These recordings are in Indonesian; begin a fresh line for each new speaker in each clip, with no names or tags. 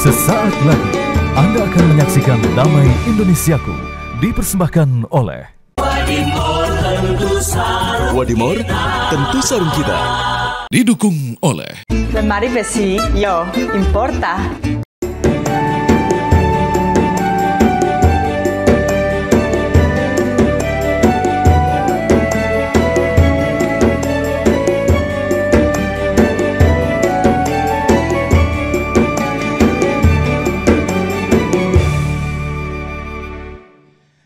Sesaat lagi Anda akan menyaksikan Damai Indonesiaku dipersembahkan oleh
Wadimor tentu sarung kita.
Didukung oleh
Lemari besi, yo, importa.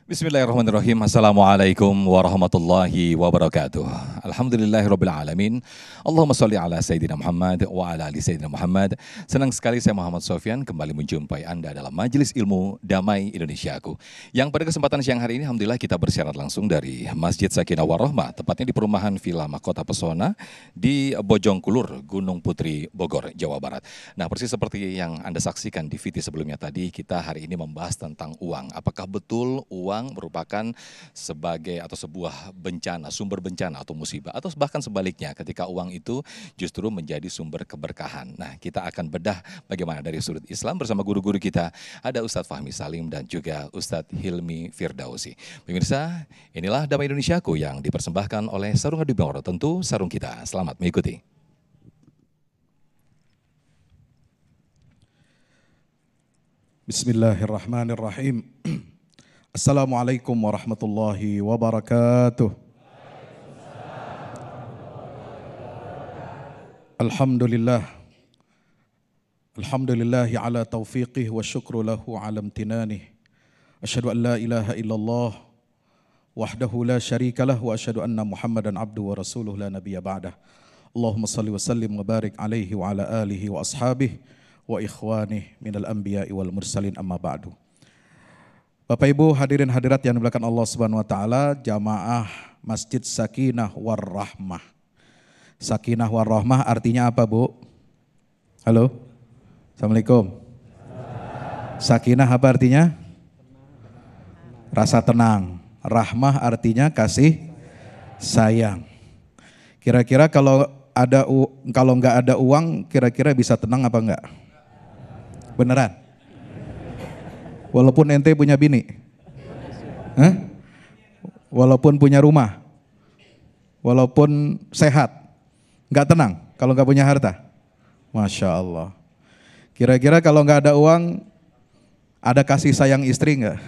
Bismillahirrahmanirrahim. Assalamualaikum warahmatullahi wabarakatuh. Alhamdulillahirabbil alamin. Allahumma shalli ala sayyidina Muhammad wa ala ali sayyidina Muhammad. Senang sekali saya Muhammad Sofyan kembali menjumpai Anda dalam Majelis Ilmu Damai Indonesiaku. Yang pada kesempatan siang hari ini alhamdulillah kita bersiaran langsung dari Masjid Sakinah Warahmah, tepatnya di perumahan Villa Mahkota Pesona di Bojongkulur, Gunung Putri, Bogor, Jawa Barat. Nah, persis seperti yang Anda saksikan di VT sebelumnya tadi, kita hari ini membahas tentang uang. Apakah betul uang merupakan sebagai atau sebuah bencana, sumber bencana atau musibah, atau bahkan sebaliknya ketika uang itu justru menjadi sumber keberkahan. Nah, kita akan bedah bagaimana dari sudut Islam bersama guru-guru kita. Ada Ustadz Fahmi Salim dan juga Ustadz Hilmi Firdausi. Pemirsa, inilah Damai Indonesiaku yang dipersembahkan oleh Sarung Adiboro, tentu sarung kita. Selamat mengikuti.
Bismillahirrahmanirrahim. Assalamualaikum warahmatullahi wabarakatuh. Alhamdulillah. Alhamdulillahi ala taufiqih wa syukru lahu ala amtinanih. Asyhadu an la ilaha illallah wahdahu la syarikalah wa asyhadu anna Muhammadan abduhu wa rasuluh la nabiyya ba'dah. Allahumma salli wa sallim wa barik alaihi wa ala alihi wa ashabihi wa ikhwanih minal anbiya'i wal mursalin amma ba'du. Bapak Ibu hadirin hadirat yang dimuliakan Allah Subhanahu wa taala, jamaah Masjid Sakinah Warahmah. Sakinah Warahmah artinya apa, Bu? Halo? Assalamualaikum. Sakinah apa artinya? Rasa tenang. Rahmah artinya kasih sayang. Kira-kira kalau nggak ada uang, kira-kira bisa tenang apa enggak? Beneran? Walaupun ente punya bini, walaupun punya rumah, walaupun sehat, nggak tenang kalau nggak punya harta. Masya Allah. Kira-kira kalau nggak ada uang, ada kasih sayang istri nggak?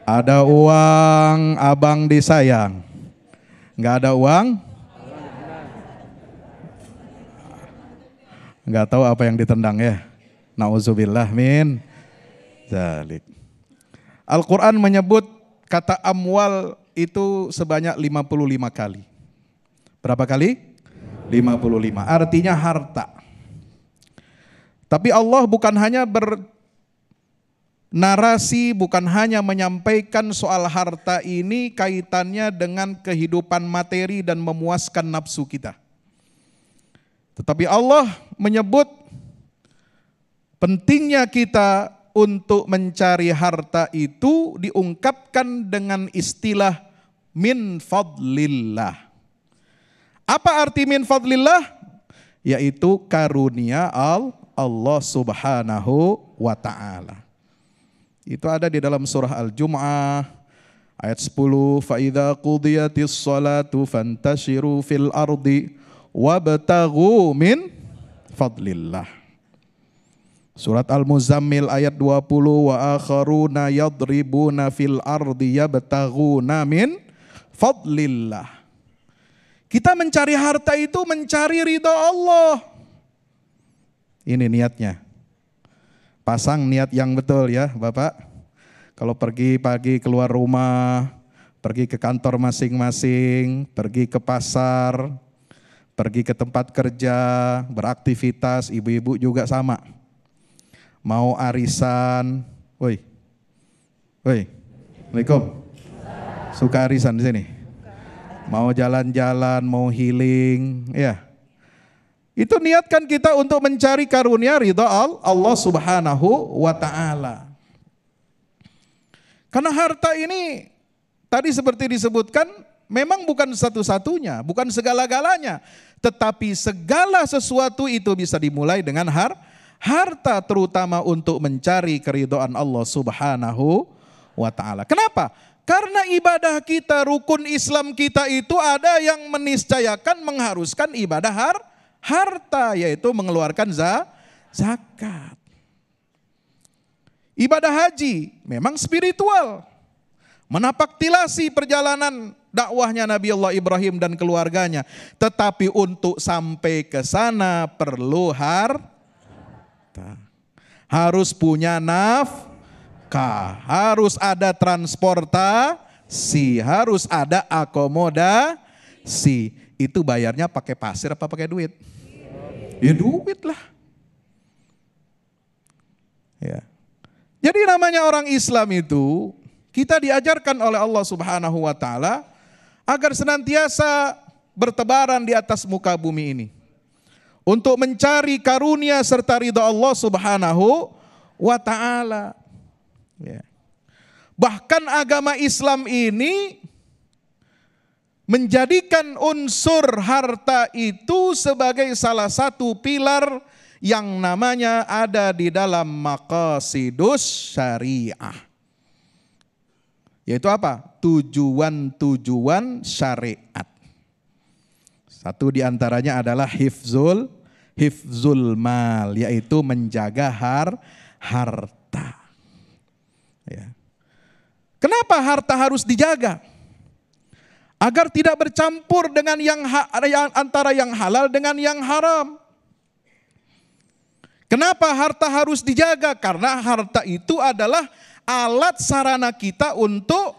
Ada uang, abang disayang. Nggak ada uang, nggak tahu apa yang ditendang ya. Nauzubillah min dzalik. Al-Quran menyebut kata amwal itu sebanyak 55 kali. Berapa kali? 55. Artinya harta. Tapi Allah bukan hanya bernarasi, bukan hanya menyampaikan soal harta ini kaitannya dengan kehidupan materi dan memuaskan nafsu kita. Tetapi Allah menyebut pentingnya kita untuk mencari harta itu diungkapkan dengan istilah min fadlillah. Apa arti min fadlillah? Yaitu karunia Allah Subhanahu wa ta'ala. Itu ada di dalam surah Al-Jum'ah ayat 10. Fa idza qudiyatis shalatu fantashiru fil ardi wabtaghu min fadlillah. Surat Al-Muzammil ayat 20, wa akharuna yadribuna fil ardi yabtaghuna min fadlillah. Kita mencari harta itu mencari ridha Allah. Ini niatnya. Pasang niat yang betul ya Bapak. Kalau pergi pagi keluar rumah, pergi ke kantor masing-masing, pergi ke pasar, pergi ke tempat kerja, beraktivitas, ibu-ibu juga sama. Mau arisan, woi, Assalamualaikum. Suka arisan di sini? Mau jalan-jalan, mau healing, ya. Itu niatkan kita untuk mencari karunia ridha Allah Subhanahu wa ta'ala. Karena harta ini tadi seperti disebutkan memang bukan satu-satunya, bukan segala-galanya. Tetapi segala sesuatu itu bisa dimulai dengan harta, terutama untuk mencari keridhaan Allah Subhanahu wa ta'ala. Kenapa? Karena ibadah kita, rukun Islam kita itu ada yang meniscayakan, mengharuskan ibadah harta, yaitu mengeluarkan zakat. Ibadah haji memang spiritual, menapaktilasi perjalanan dakwahnya Nabi Allah Ibrahim dan keluarganya. Tetapi untuk sampai ke sana perlu harta. Harus punya nafkah, harus ada transportasi, harus ada akomodasi. Itu bayarnya pakai pasir apa pakai duit? Ya duit lah. Ya. Jadi namanya orang Islam itu, kita diajarkan oleh Allah Subhanahu wa ta'ala agar senantiasa bertebaran di atas muka bumi ini. Untuk mencari karunia serta ridha Allah Subhanahu wa ta'ala. Ya. Bahkan agama Islam ini menjadikan unsur harta itu sebagai salah satu pilar yang namanya ada di dalam maqasidus syariah. Yaitu apa? Tujuan-tujuan syariat. Satu diantaranya adalah hifzul mal, yaitu menjaga harta. Ya. Kenapa harta harus dijaga? Agar tidak bercampur dengan antara yang halal dengan yang haram. Kenapa harta harus dijaga? Karena harta itu adalah alat sarana kita untuk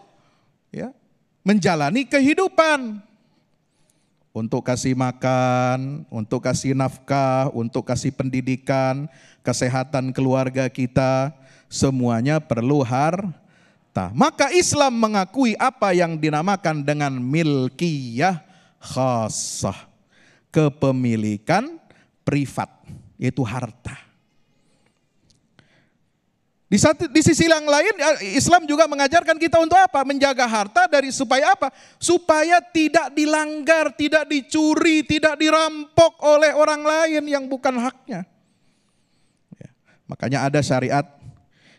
menjalani kehidupan. Untuk kasih makan, untuk kasih nafkah, untuk kasih pendidikan, kesehatan keluarga kita, semuanya perlu harta. Maka Islam mengakui apa yang dinamakan dengan milkiyah khassah, kepemilikan privat, yaitu harta. Di sisi yang lain, Islam juga mengajarkan kita untuk apa? Menjaga harta supaya apa? Supaya tidak dilanggar, tidak dicuri, tidak dirampok oleh orang lain yang bukan haknya. Ya. Makanya ada syariat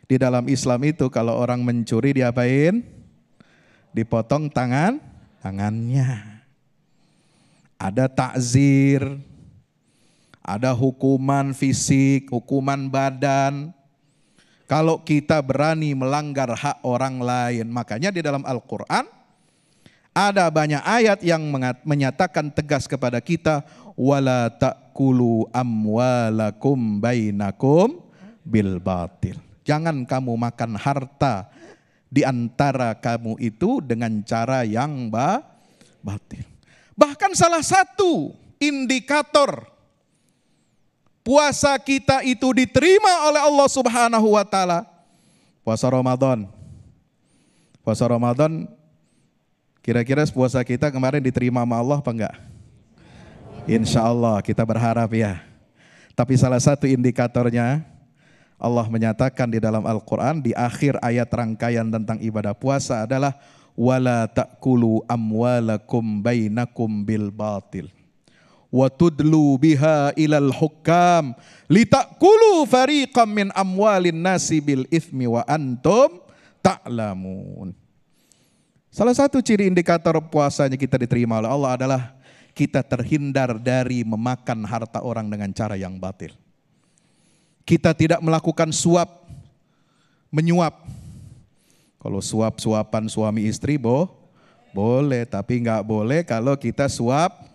di dalam Islam itu, kalau orang mencuri diapain? Dipotong tangannya. Ada takzir, ada hukuman fisik, hukuman badan. Kalau kita berani melanggar hak orang lain. Makanya di dalam Al-Quran ada banyak ayat yang menyatakan tegas kepada kita, wala ta'kulu amwalakum bainakum bil batil. Jangan kamu makan harta di antara kamu itu dengan cara yang batil. Bahkan salah satu indikator puasa kita itu diterima oleh Allah Subhanahu wa ta'ala, puasa Ramadan. Puasa Ramadan, kira-kira puasa kita kemarin diterima sama Allah apa enggak? Insya Allah, kita berharap ya. Tapi salah satu indikatornya, Allah menyatakan di dalam Al-Quran, di akhir ayat rangkaian tentang ibadah puasa adalah wala ta'kulu amwalakum bainakum bil batil wa tudlu biha ilal hukam litakulu fariqam min amwalin nasi bil ithmi wa antum ta'lamun. Salah satu ciri indikator puasanya kita diterima oleh Allah adalah kita terhindar dari memakan harta orang dengan cara yang batil. Kita tidak melakukan suap, menyuap. Kalau suap-suapan suami istri boleh, tapi nggak boleh kalau kita suap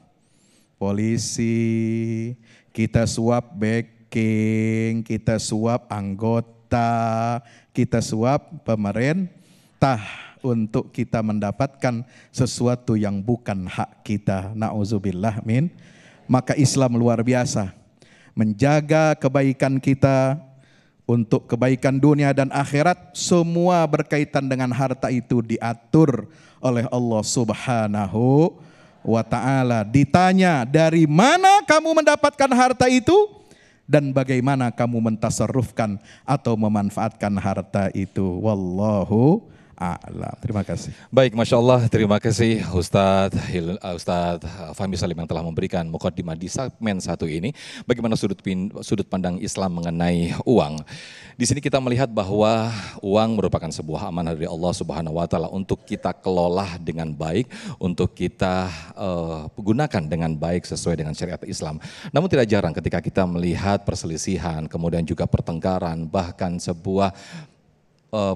polisi, kita suap backing, kita suap anggota, kita suap pemerintah untuk kita mendapatkan sesuatu yang bukan hak kita. Na'udzubillah min. Maka Islam luar biasa menjaga kebaikan kita untuk kebaikan dunia dan akhirat. Semua berkaitan dengan harta itu diatur oleh Allah Subhanahu wa ta'ala. Ditanya dari mana kamu mendapatkan harta itu dan bagaimana kamu mentasarrufkan atau memanfaatkan harta itu. Wallahu a'lam. Terima kasih.
Baik, Masya Allah, terima kasih Ustadz Fahmi Salim yang telah memberikan mukadimah di segmen satu ini. Bagaimana sudut pandang Islam mengenai uang. Di sini kita melihat bahwa uang merupakan sebuah amanah dari Allah Subhanahu Wa Taala untuk kita kelola dengan baik, untuk kita gunakan dengan baik sesuai dengan syariat Islam. Namun tidak jarang ketika kita melihat perselisihan, kemudian juga pertengkaran, bahkan sebuah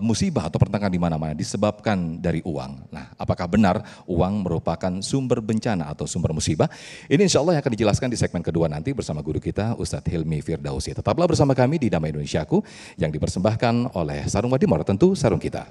musibah atau pertengkaran di mana-mana disebabkan dari uang. Nah, apakah benar uang merupakan sumber bencana atau sumber musibah? Ini insya Allah yang akan dijelaskan di segmen kedua nanti bersama guru kita Ustadz Hilmi Firdausi. Tetaplah bersama kami di Damai Indonesiaku yang dipersembahkan oleh Sarung Wadimor, tentu sarung kita.